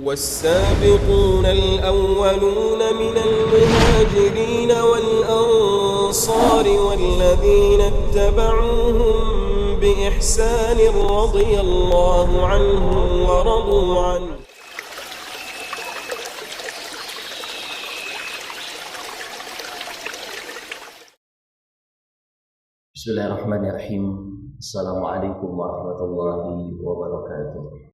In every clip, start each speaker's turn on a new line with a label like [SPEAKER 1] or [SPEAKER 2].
[SPEAKER 1] والسابقون الأولون من المهاجرين والأنصار والذين اتبعوهم بإحسان رضي الله عنهم ورضوا عنه.
[SPEAKER 2] Bismillahirrahmanirrahim. Assalamualaikum warahmatullahi wabarakatuh.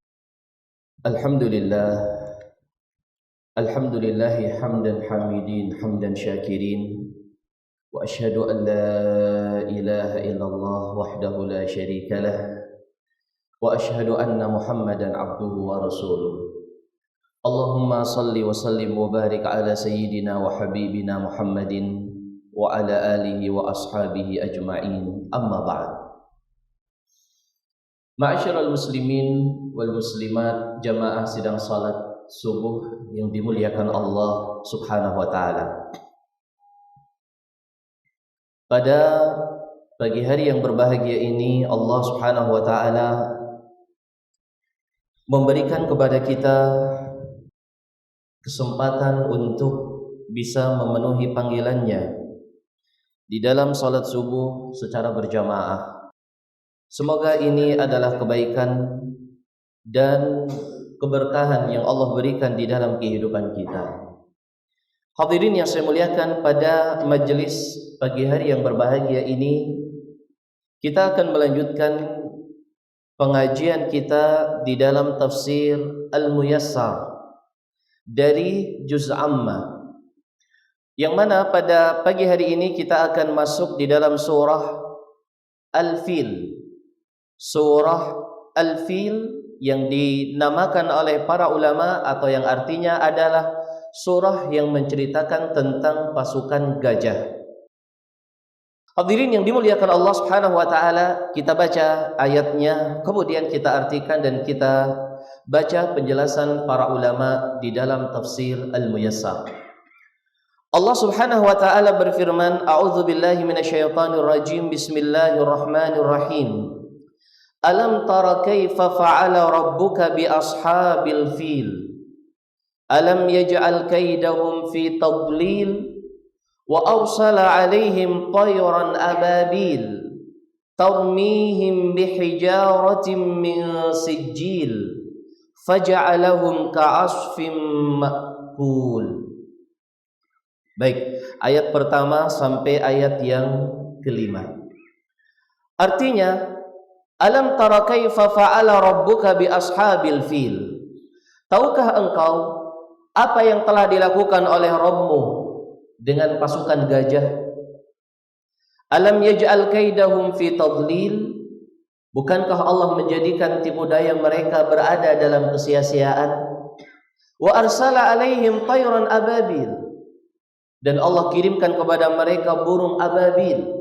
[SPEAKER 2] Alhamdulillahi hamdan hamidin hamdan syakirin wa asyhadu an la ilaha illallah wahdahu la syarikalah wa asyhadu anna Muhammadan abduhu wa rasuluh. Allahumma salli wa sallim wa barik ala sayyidina wa habibina Muhammadin wa ala alihi wa ashabihi ajma'in, amma ba'd. Ma'asyiral muslimin wal muslimat, jamaah sidang salat subuh yang dimuliakan Allah Subhanahu wa taala. Pada pagi hari yang berbahagia ini, Allah Subhanahu wa taala memberikan kepada kita kesempatan untuk bisa memenuhi panggilannya di dalam salat subuh secara berjamaah. Semoga ini adalah kebaikan dan keberkahan yang Allah berikan di dalam kehidupan kita. Hadirin yang saya muliakan, pada majelis pagi hari yang berbahagia ini kita akan melanjutkan pengajian kita di dalam tafsir Al-Muyassar dari Juz Amma, yang mana pada pagi hari ini kita akan masuk di dalam surah Al-Fil. Surah Al-Fil yang dinamakan oleh para ulama atau yang artinya adalah surah yang menceritakan tentang pasukan gajah. Hadirin yang dimuliakan Allah Subhanahu wa taala, kita baca ayatnya, kemudian kita artikan dan kita baca penjelasan para ulama di dalam tafsir Al-Muyassar. Allah Subhanahu wa taala berfirman, a'udzu billahi minasyaitonir rajim, bismillahirrahmanirrahim. Alam tara kaifa fa'ala rabbuka bi ashabil fil alam yaj'al kaidahum fi tadlil wa arsala 'alaihim tayran ababil tarmihim bihijaratin min sijil faj'alahum ka'asfin ma'kul. Baik, ayat pertama sampai ayat yang kelima. Artinya, alam tara kaifa fa'ala rabbuka bi ashabil fil. Tahukah engkau apa yang telah dilakukan oleh Rabbmu dengan pasukan gajah? Alam yaj'al kaidahum fi tadlil. Bukankah Allah menjadikan tipu daya mereka berada dalam kesia-siaan? Wa arsala alaihim tayran ababil. Dan Allah kirimkan kepada mereka burung ababil.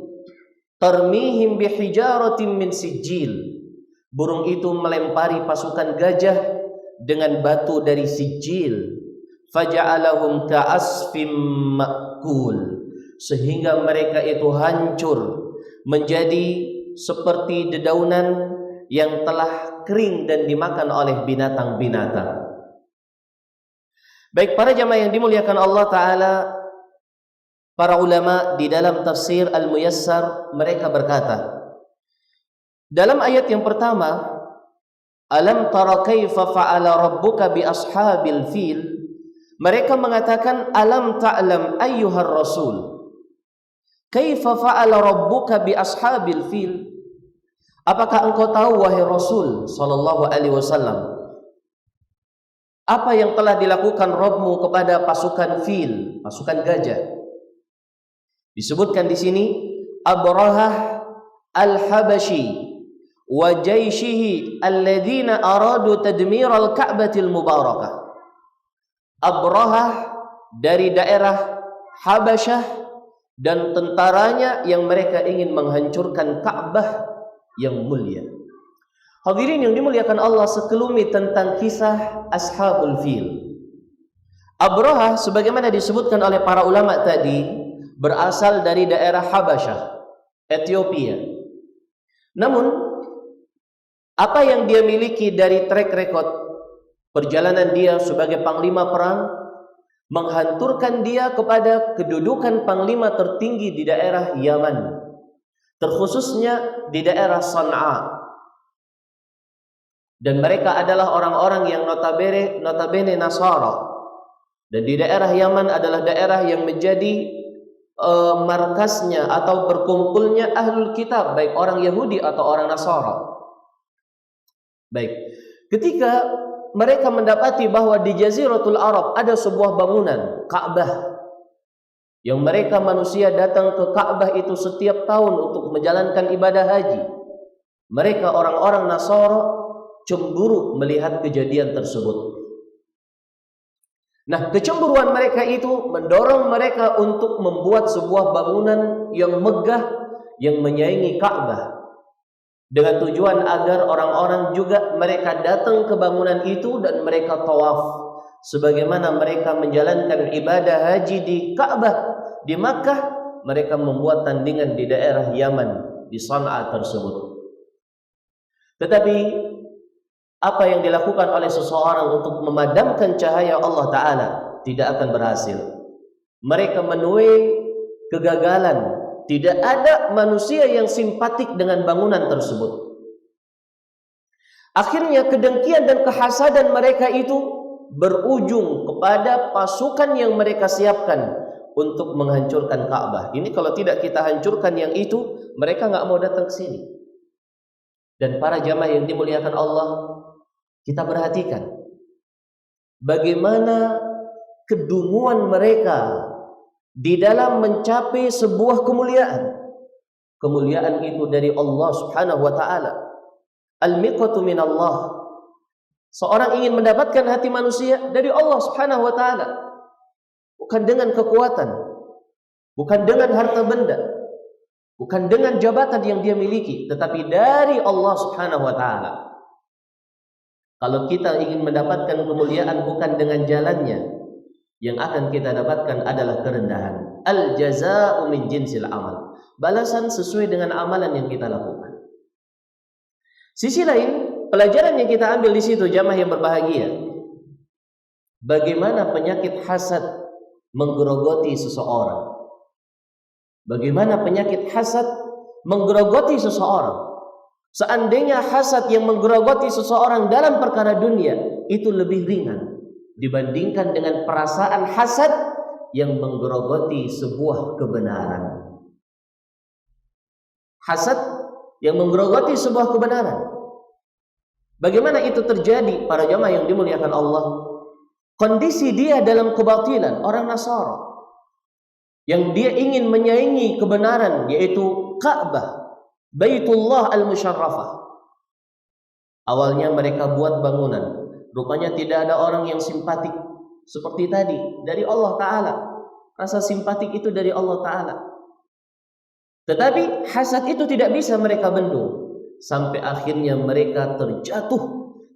[SPEAKER 2] Tarmihim bihijaratin min sijil. Burung itu melempari pasukan gajah dengan batu dari sijil. Faja'alahum ka'asfim ma'kul. Sehingga mereka itu hancur menjadi seperti dedaunan yang telah kering dan dimakan oleh binatang-binatang. Baik, para jamaah yang dimuliakan Allah Ta'ala, para ulama di dalam tafsir Al-Muyassar mereka berkata, dalam ayat yang pertama, alam tara kaifa fa'ala rabbuka bi ashabil fil, mereka mengatakan alam ta'lam ayyuhar rasul kaifa fa'ala rabbuka bi ashabil fil. Apakah engkau tahu wahai Rasul sallallahu alaihi wasallam apa yang telah dilakukan Rabbmu kepada pasukan fil, pasukan gajah? Disebutkan di sini Abrahah al-Habashi wa jaishihi alladzina aradu tadmir al-Ka'batil Mubarakah. Abrahah dari daerah Habasyah dan tentaranya yang mereka ingin menghancurkan Ka'bah yang mulia. Hadirin yang dimuliakan Allah, sekelumit tentang kisah Ashabul Fil. Abrahah sebagaimana disebutkan oleh para ulama tadi berasal dari daerah Habasyah, Ethiopia. Namun apa yang dia miliki dari track record perjalanan dia sebagai panglima perang, menghanturkan dia kepada kedudukan panglima tertinggi di daerah Yaman, terkhususnya di daerah San'a. Dan mereka adalah orang-orang yang notabene Nasara. Dan di daerah Yaman adalah daerah yang menjadi markasnya atau berkumpulnya ahlul kitab, baik orang Yahudi atau orang Nasara. Baik, ketika mereka mendapati bahwa di Jaziratul Arab ada sebuah bangunan Ka'bah, yang mereka manusia datang ke Ka'bah itu setiap tahun untuk menjalankan ibadah haji, mereka orang-orang Nasara cemburu melihat kejadian tersebut. Nah, kecemburuan mereka itu mendorong mereka untuk membuat sebuah bangunan yang megah yang menyaingi Ka'bah, dengan tujuan agar orang-orang juga mereka datang ke bangunan itu dan mereka tawaf sebagaimana mereka menjalankan ibadah haji di Ka'bah di Makkah. Mereka membuat tandingan di daerah Yaman, di San'a tersebut. Tetapi apa yang dilakukan oleh seseorang untuk memadamkan cahaya Allah Ta'ala tidak akan berhasil. Mereka menuai kegagalan. Tidak ada manusia yang simpatik dengan bangunan tersebut. Akhirnya kedengkian dan kehasadan mereka itu berujung kepada pasukan yang mereka siapkan untuk menghancurkan Ka'bah. Ini kalau tidak kita hancurkan yang itu, mereka nggak mau datang ke sini. Dan para jamaah yang dimuliakan Allah, kita perhatikan bagaimana kedunguan mereka di dalam mencapai sebuah kemuliaan. Kemuliaan itu dari Allah Subhanahu wa taala. Al-miqatu min Allah. Seorang ingin mendapatkan hati manusia dari Allah Subhanahu wa taala. Bukan dengan kekuatan, bukan dengan harta benda, bukan dengan jabatan yang dia miliki, tetapi dari Allah Subhanahu wa taala. Kalau kita ingin mendapatkan kemuliaan bukan dengan jalannya, yang akan kita dapatkan adalah kerendahan. Al-jazaa'u min jinsil amal. Balasan sesuai dengan amalan yang kita lakukan. Sisi lain, pelajaran yang kita ambil di situ jamaah yang berbahagia, bagaimana penyakit hasad menggerogoti seseorang. Bagaimana penyakit hasad menggerogoti seseorang. Seandainya hasad yang menggerogoti seseorang dalam perkara dunia itu lebih ringan dibandingkan dengan perasaan hasad yang menggerogoti sebuah kebenaran. Hasad yang menggerogoti sebuah kebenaran. Bagaimana itu terjadi para jamaah yang dimuliakan Allah? Kondisi dia dalam kebatilan, orang Nasara, yang dia ingin menyaingi kebenaran, yaitu Ka'bah, Baitullah Al-Musyarrafah. Awalnya mereka buat bangunan. Rupanya tidak ada orang yang simpatik seperti tadi dari Allah Ta'ala. Rasa simpatik itu dari Allah Ta'ala. Tetapi hasad itu tidak bisa mereka bendung. Sampai akhirnya mereka terjatuh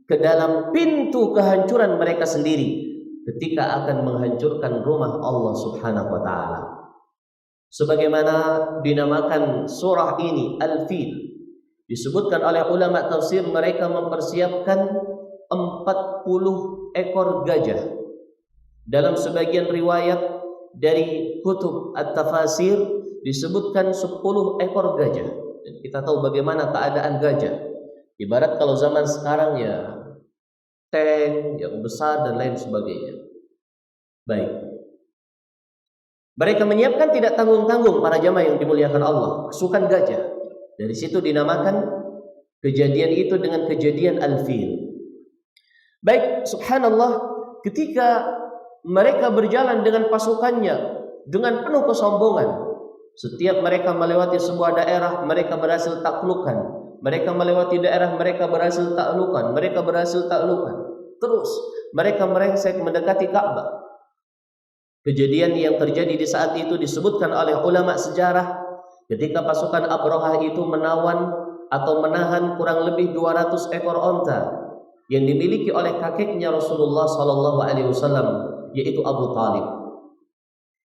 [SPEAKER 2] ke dalam pintu kehancuran mereka sendiri ketika akan menghancurkan rumah Allah Subhanahu wa Ta'ala. Sebagaimana dinamakan surah ini Al-Fil, disebutkan oleh ulama tafsir mereka mempersiapkan 40 ekor gajah. Dalam sebagian riwayat dari kutub at-tafasir disebutkan 10 ekor gajah. Dan kita tahu bagaimana keadaan gajah. Ibarat kalau zaman sekarang ya tank yang besar dan lain sebagainya. Baik. Mereka menyiapkan tidak tanggung-tanggung para jamaah yang dimuliakan Allah, pasukan gajah. Dari situ dinamakan kejadian itu dengan kejadian Al-Fil. Baik, subhanallah, ketika mereka berjalan dengan pasukannya dengan penuh kesombongan, setiap mereka melewati sebuah daerah, mereka berhasil taklukkan. Mereka melewati daerah, mereka berhasil taklukkan. Mereka berhasil taklukkan. Terus mereka merengsek mendekati Ka'bah. Kejadian yang terjadi di saat itu disebutkan oleh ulama sejarah ketika pasukan Abrahah itu menawan atau menahan kurang lebih 200 ekor onta yang dimiliki oleh kakeknya Rasulullah SAW, yaitu Abu Talib.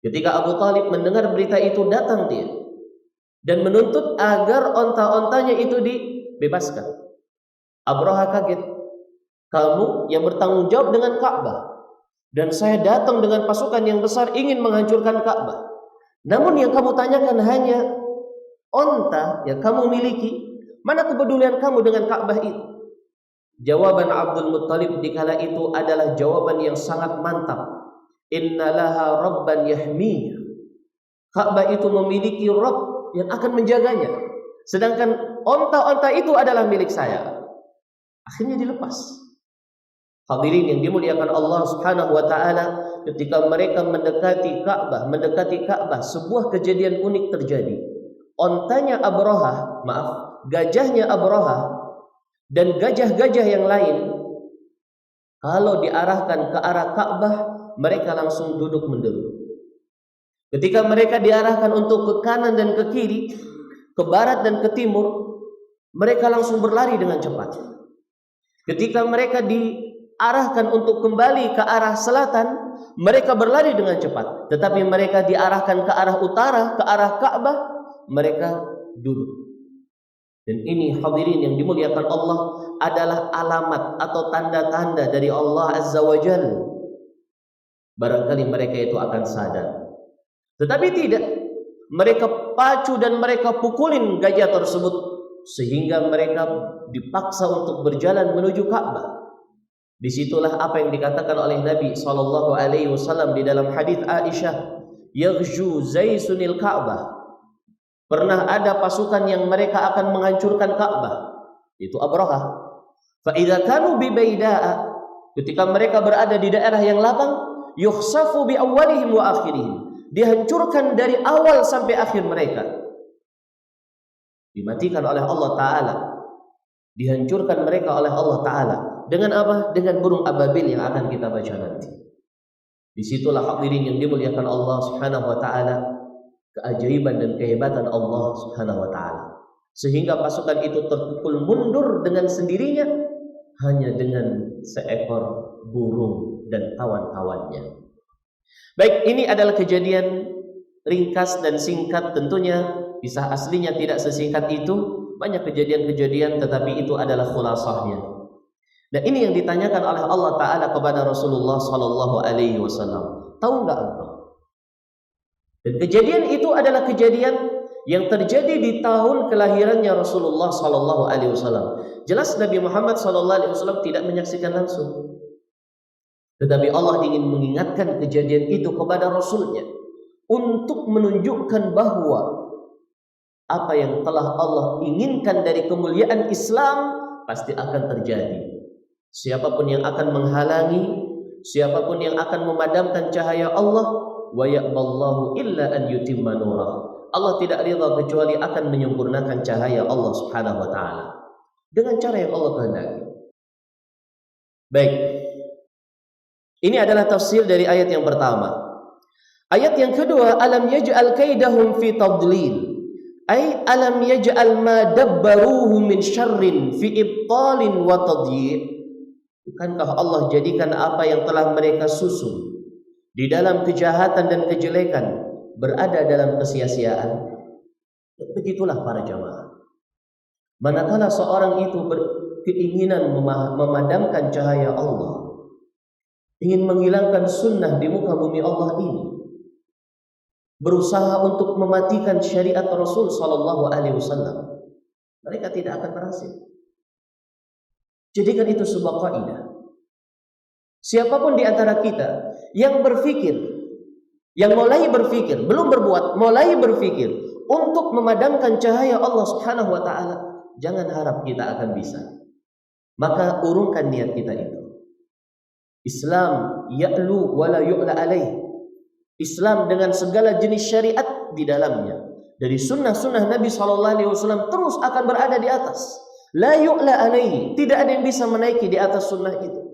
[SPEAKER 2] Ketika Abu Talib mendengar berita itu, datang dia dan menuntut agar onta-ontanya itu dibebaskan. Abrahah kaget. kamu yang bertanggung jawab dengan Ka'bah, dan saya datang dengan pasukan yang besar ingin menghancurkan Ka'bah. Namun yang kamu tanyakan hanya onta yang kamu miliki. Mana kepedulian kamu dengan Ka'bah itu? Jawaban Abdul Muttalib di kala itu adalah jawaban yang sangat mantap. Innalaha rabban yahmiha. Ka'bah itu memiliki Rabb yang akan menjaganya. Sedangkan onta-onta itu adalah milik saya. Akhirnya dilepas. Hadirin yang dimuliakan Allah Subhanahu wa taala, ketika mereka mendekati Ka'bah, sebuah kejadian unik terjadi. Ontanya Abrahah, gajahnya Abrahah dan gajah-gajah yang lain kalau diarahkan ke arah Ka'bah, mereka langsung duduk menderu. Ketika mereka diarahkan untuk ke kanan dan ke kiri, ke barat dan ke timur, mereka langsung berlari dengan cepat. Ketika mereka diarahkan untuk kembali ke arah selatan, mereka berlari dengan cepat. Tetapi mereka diarahkan ke arah utara, ke arah Ka'bah, mereka duduk. Dan ini hadirin yang dimuliakan Allah adalah alamat atau tanda-tanda dari Allah Azza wa Jalla. Barangkali mereka itu akan sadar. Tetapi tidak. Mereka pacu dan mereka pukulin gajah tersebut sehingga mereka dipaksa untuk berjalan menuju Ka'bah. Disitulah apa yang dikatakan oleh Nabi SAW di dalam hadis Aisyah, yaghju zaisunil Ka'bah. Pernah ada pasukan yang mereka akan menghancurkan Ka'bah, itu Abrahah. Fa idza kanu bi baida'a, ketika mereka berada di daerah yang lapang, yukhsafu bi awwalihim wa akhirihim, dihancurkan dari awal sampai akhir mereka. Dimatikan oleh Allah Ta'ala, dihancurkan mereka oleh Allah Ta'ala. Dengan apa? Dengan burung ababil yang akan kita baca nanti. Disitulah hadirin yang dimuliakan Allah Subhanahu wa Ta'ala, keajaiban dan kehebatan Allah Subhanahu wa Ta'ala, sehingga pasukan itu terpukul mundur dengan sendirinya hanya dengan seekor burung dan kawan-kawannya. Baik, ini adalah kejadian ringkas dan singkat. Tentunya kisah aslinya tidak sesingkat itu, banyak kejadian-kejadian, tetapi itu adalah khulasahnya. Dan ini yang ditanyakan oleh Allah Ta'ala kepada Rasulullah SAW. Tahu nggak engkau? Dan kejadian itu adalah kejadian yang terjadi di tahun kelahirannya Rasulullah SAW. Jelas Nabi Muhammad SAW tidak menyaksikan langsung. Tetapi Allah ingin mengingatkan kejadian itu kepada Rasulnya untuk menunjukkan bahwa apa yang telah Allah inginkan dari kemuliaan Islam pasti akan terjadi. Siapapun yang akan menghalangi, siapapun yang akan memadamkan cahaya Allah, wa ya'ballahu illa an yutimma nurah. Allah tidak ridha kecuali akan menyempurnakan cahaya Allah Subhanahu wa taala dengan cara yang Allah kehendaki. Baik. Ini adalah tafsir dari ayat yang pertama. Ayat yang kedua, alam yaj'al kaidahum fi tadlil. Ay alam yaj'al ma dabbaruhu min syarrin fi ibtalin wa tadyi'. Bukankah Allah jadikan apa yang telah mereka susun di dalam kejahatan dan kejelekan berada dalam kesia-siaan? Begitulah para jamaah. Manakala seorang itu berkeinginan memadamkan cahaya Allah, ingin menghilangkan sunnah di muka bumi Allah ini, berusaha untuk mematikan syariat Rasul SAW, mereka tidak akan berhasil. Jadikan itu sebuah kaidah. Siapapun di antara kita yang berpikir, yang mulai berpikir, belum berbuat, mulai berpikir untuk memadamkan cahaya Allah Subhanahu wa taala, jangan harap kita akan bisa. Maka urungkan niat kita itu. Islam ya'lu wa la yu'la alaih. Islam dengan segala jenis syariat di dalamnya, dari sunnah-sunnah Nabi SAW terus akan berada di atas. La yu'la alaihi, tidak ada yang bisa menaiki di atas sunnah itu.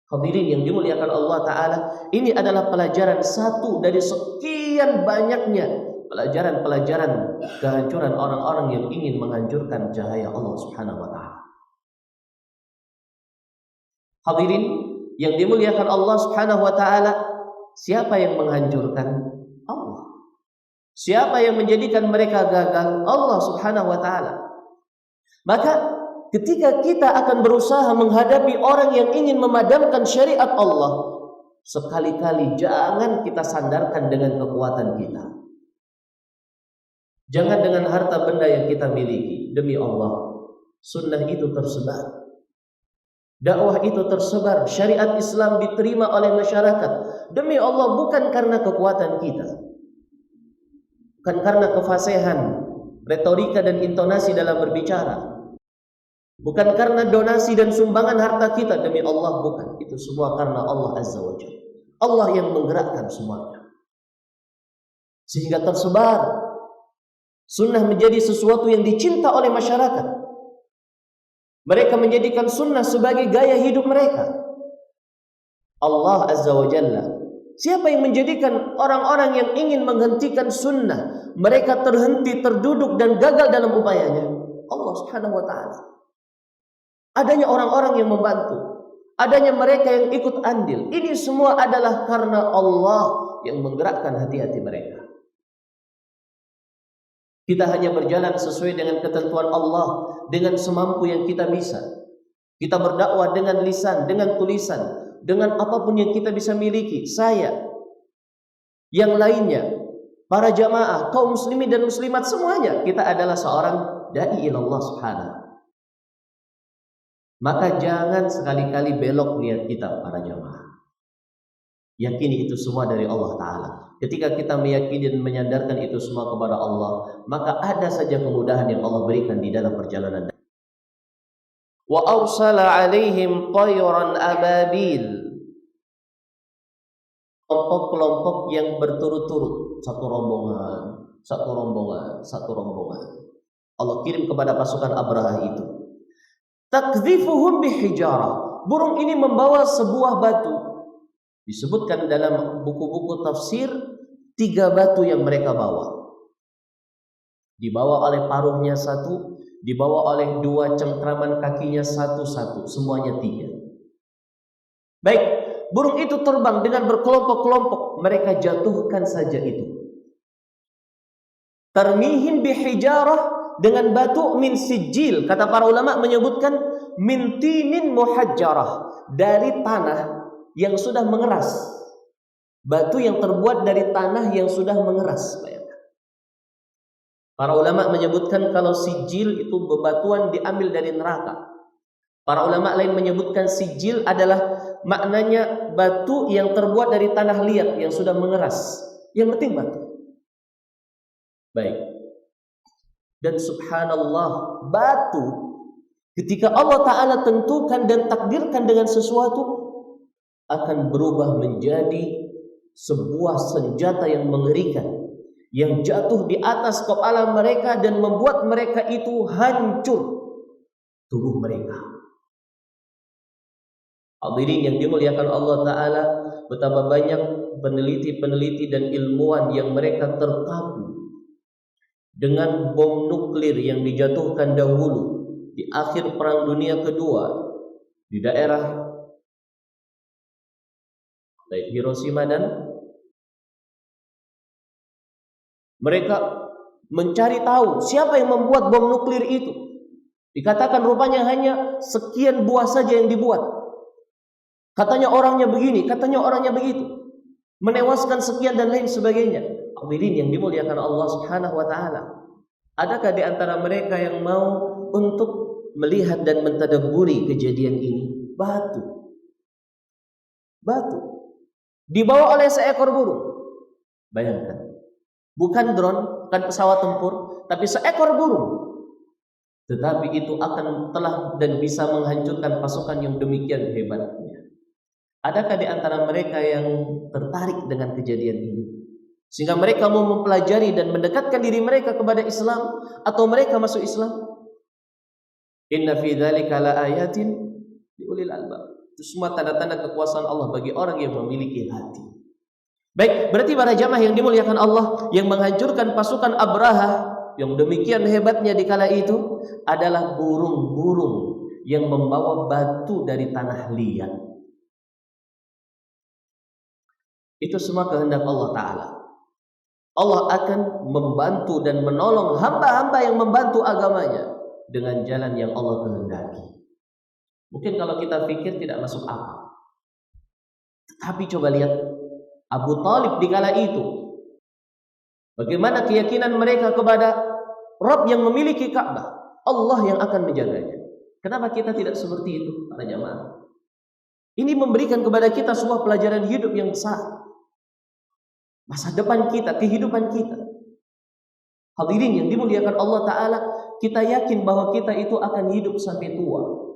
[SPEAKER 2] Hadirin yang dimuliakan Allah Ta'ala, ini adalah pelajaran satu dari sekian banyaknya pelajaran-pelajaran kehancuran orang-orang yang ingin menghancurkan cahaya Allah Subhanahu wa Ta'ala. Hadirin yang dimuliakan Allah Subhanahu wa Ta'ala, siapa yang menghancurkan? Allah. Siapa yang menjadikan mereka gagal? Allah Subhanahu wa Ta'ala. Maka ketika kita akan berusaha menghadapi orang yang ingin memadamkan syariat Allah, sekali-kali jangan kita sandarkan dengan kekuatan kita. Jangan dengan harta benda yang kita miliki. Demi Allah, sunnah itu tersebar, dakwah itu tersebar, syariat Islam diterima oleh masyarakat. Demi Allah, bukan karena kekuatan kita, bukan karena kefasihan retorika dan intonasi dalam berbicara, bukan karena donasi dan sumbangan harta kita. Demi Allah, bukan. Itu semua karena Allah Azza wa Jalla. Allah yang menggerakkan semuanya, sehingga tersebar. Sunnah menjadi sesuatu yang dicinta oleh masyarakat. Mereka menjadikan sunnah sebagai gaya hidup mereka. Allah Azza wa Jalla, siapa yang menjadikan orang-orang yang ingin menghentikan sunnah mereka terhenti, terduduk dan gagal dalam upayanya? Allah Subhanahu wa ta'ala. Adanya orang-orang yang membantu, adanya mereka yang ikut andil. Ini semua adalah karena Allah yang menggerakkan hati-hati mereka. Kita hanya berjalan sesuai dengan ketentuan Allah, dengan semampu yang kita bisa. Kita berdakwah dengan lisan, dengan tulisan, dengan apapun yang kita bisa miliki. Saya, yang lainnya, para jamaah, kaum muslimin dan muslimat, semuanya kita adalah seorang da'i ilallah subhanahu. Maka jangan sekali-kali belok niat kita, para jamaah. Yakini itu semua dari Allah Ta'ala. Ketika kita meyakini dan menyandarkan itu semua kepada Allah, maka ada saja kemudahan yang Allah berikan di dalam perjalanan. Wa arsala alaihim tayran ababil. Kelompok-kelompok yang berturut-turut, satu rombongan, satu rombongan, satu rombongan. Allah kirim kepada pasukan Abraha itu. Takdhifuhum bihijarah. Burung ini membawa sebuah batu. Disebutkan dalam buku-buku tafsir 3 batu yang mereka bawa. Dibawa oleh paruhnya 1, dibawa oleh 2 cengkraman kakinya 1-1, semuanya 3. Baik, burung itu terbang dengan berkelompok-kelompok, mereka jatuhkan saja itu. Tarmihim bihijarah, dengan batu min sijil. Kata para ulama menyebutkan min tinin muhajjarah, dari tanah yang sudah mengeras. Batu yang terbuat dari tanah yang sudah mengeras. Para ulama menyebutkan kalau sijil itu bebatuan diambil dari neraka. Para ulama lain menyebutkan sijil adalah maknanya batu yang terbuat dari tanah liat yang sudah mengeras. Yang penting batu. Baik. Dan subhanallah, batu ketika Allah Ta'ala tentukan dan takdirkan dengan sesuatu, akan berubah menjadi sebuah senjata yang mengerikan, yang jatuh di atas kepala mereka dan membuat mereka itu hancur tubuh mereka. Hadirin yang dimuliakan Allah Ta'ala, betapa banyak peneliti-peneliti dan ilmuwan yang mereka terkagu dengan bom nuklir yang dijatuhkan dahulu di akhir Perang Dunia Kedua di daerah baik Hiroshima, dan mereka mencari tahu siapa yang membuat bom nuklir itu. Dikatakan rupanya hanya sekian buah saja yang dibuat. Katanya orangnya begini, katanya orangnya begitu, menewaskan sekian dan lain sebagainya. Hadirin yang dimuliakan Allah Subhanahu wa ta'ala, adakah di antara mereka yang mau untuk melihat dan mentadabburi kejadian ini? Batu dibawa oleh seekor burung. Bayangkan, bukan drone, bukan pesawat tempur, tapi seekor burung. Tetapi itu akan telah dan bisa menghancurkan pasukan yang demikian hebatnya. Adakah di antara mereka yang tertarik dengan kejadian ini, sehingga mereka mau mempelajari dan mendekatkan diri mereka kepada Islam, atau mereka masuk Islam? Inna fi dzalika laayatin liulil albab. Itu semua tanda-tanda kekuasaan Allah bagi orang yang memiliki hati. Baik, berarti para jamaah yang dimuliakan Allah, yang menghancurkan pasukan Abraha yang demikian hebatnya di kala itu adalah burung-burung yang membawa batu dari tanah liat. Itu semua kehendak Allah Ta'ala. Allah akan membantu dan menolong hamba-hamba yang membantu agamanya dengan jalan yang Allah kehendaki. Mungkin kalau kita pikir tidak masuk akal. Tetapi coba lihat Abu Talib di kala itu, bagaimana keyakinan mereka kepada Rabb yang memiliki Ka'bah, Allah yang akan menjaganya. Kenapa kita tidak seperti itu, para jamaah? Ini memberikan kepada kita sebuah pelajaran hidup yang besar. Masa depan kita, kehidupan kita. Hadirin yang dimuliakan Allah Ta'ala, kita yakin bahwa kita itu akan hidup sampai tua.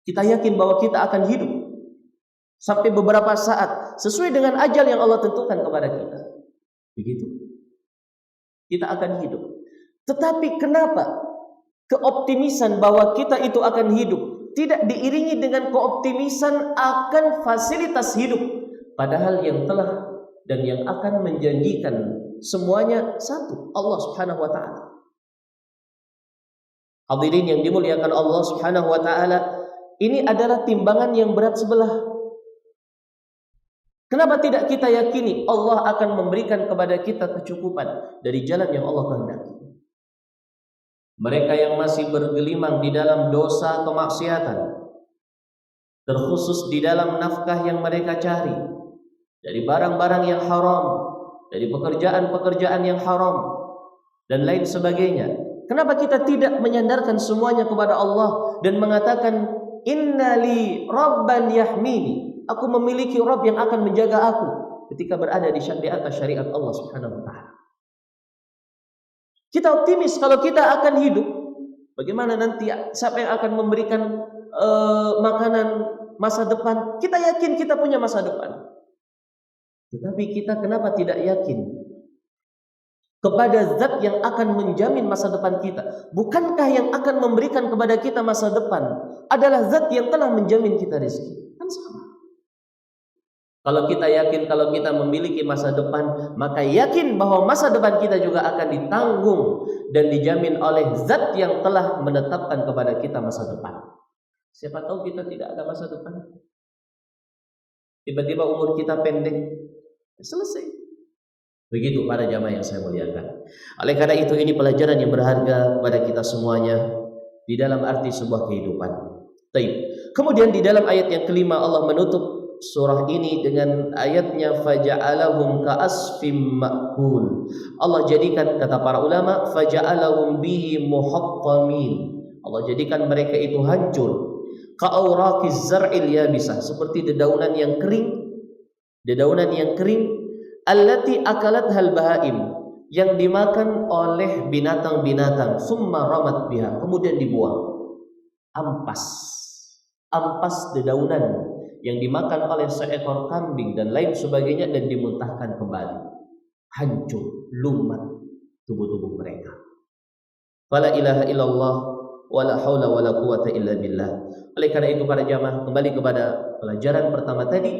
[SPEAKER 2] Kita yakin bahwa kita akan hidup sampai beberapa saat sesuai dengan ajal yang Allah tentukan kepada kita. Begitu. Kita akan hidup. Tetapi kenapa keoptimisan bahwa kita itu akan hidup tidak diiringi dengan keoptimisan akan fasilitas hidup, padahal yang telah dan yang akan menjanjikan semuanya satu, Allah Subhanahu wa taala. Hadirin yang dimuliakan Allah Subhanahu wa taala, ini adalah timbangan yang berat sebelah. Kenapa tidak kita yakini Allah akan memberikan kepada kita kecukupan dari jalan yang Allah kehendaki? Mereka yang masih bergelimang di dalam dosa kemaksiatan, terkhusus di dalam nafkah yang mereka cari, dari barang-barang yang haram, dari pekerjaan-pekerjaan yang haram, dan lain sebagainya. Kenapa kita tidak menyandarkan semuanya kepada Allah dan mengatakan, Innali Rabban yahmini, aku memiliki Rabb yang akan menjaga aku ketika berada di atas syariat Allah Subhanahu wa taala. Kita optimis kalau kita akan hidup. Bagaimana nanti, siapa yang akan memberikan makanan masa depan? Kita yakin kita punya masa depan. Tetapi kita kenapa tidak yakin kepada zat yang akan menjamin masa depan kita? Bukankah yang akan memberikan kepada kita masa depan adalah zat yang telah menjamin kita rezeki? Kan sama. Kalau kita yakin kalau kita memiliki masa depan, maka yakin bahwa masa depan kita juga akan ditanggung dan dijamin oleh zat yang telah menetapkan kepada kita masa depan. Siapa tahu kita tidak ada masa depan. Tiba-tiba umur kita pendek, selesai. Begitu para jamaah yang saya muliakan. Oleh karena itu, ini pelajaran yang berharga kepada kita semuanya di dalam arti sebuah kehidupan. Baik. Kemudian di dalam ayat yang kelima, Allah menutup surah ini dengan ayatnya faja'alahum ka'asfim ma'kul. Allah jadikan, kata para ulama, faja'alahum bihi muhaqqamin. Allah jadikan mereka itu hancur. Ka'auraqiz zar'il yabisah, seperti dedaunan yang kering. Dedaunan yang kering, allati akalat hal bahaim, yang dimakan oleh binatang-binatang, summa ramat biha, kemudian dibuang. Ampas dedaunan yang dimakan oleh seekor kambing dan lain sebagainya dan dimuntahkan kembali. Hancur, lumat tubuh-tubuh mereka. Fala ilaha illallah wala haula wala quwata illa billah. Oleh karena itu para jamaah, kembali kepada pelajaran pertama tadi,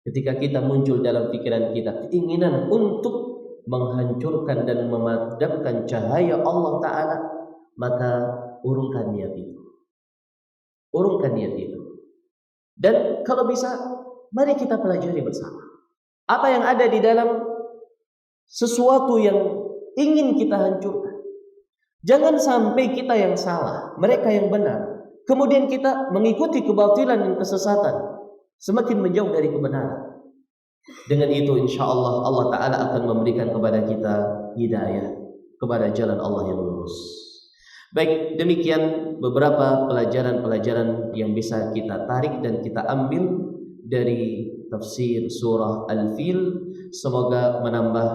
[SPEAKER 2] ketika kita muncul dalam pikiran kita keinginan untuk menghancurkan dan memadamkan cahaya Allah Ta'ala, maka urungkan niat itu. Urungkan niat itu. Dan kalau bisa, mari kita pelajari bersama apa yang ada di dalam sesuatu yang ingin kita hancurkan. Jangan sampai kita yang salah, mereka yang benar, kemudian kita mengikuti kebatilan dan kesesatan, semakin menjauh dari kebenaran. Dengan itu insya Allah, Allah Ta'ala akan memberikan kepada kita hidayah kepada jalan Allah yang lurus. Baik, demikian beberapa pelajaran-pelajaran yang bisa kita tarik dan kita ambil dari tafsir surah Al-Fil. Semoga menambah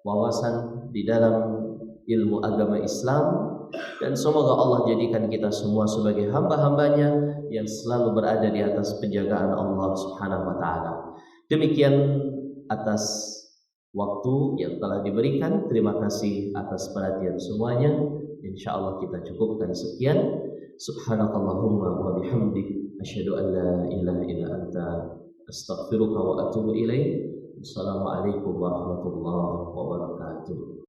[SPEAKER 2] wawasan di dalam ilmu agama Islam, dan semoga Allah jadikan kita semua sebagai hamba-hambanya yang selalu berada di atas penjagaan Allah Subhanahu wa taala. Demikian atas waktu yang telah diberikan. Terima kasih atas perhatian semuanya. Insyaallah kita cukupkan sekian. Subhanakallahumma wa bihamdik, asyhadu an la ilaha illa anta, astaghfiruka wa atubu ilaik. Assalamualaikum warahmatullahi wabarakatuh.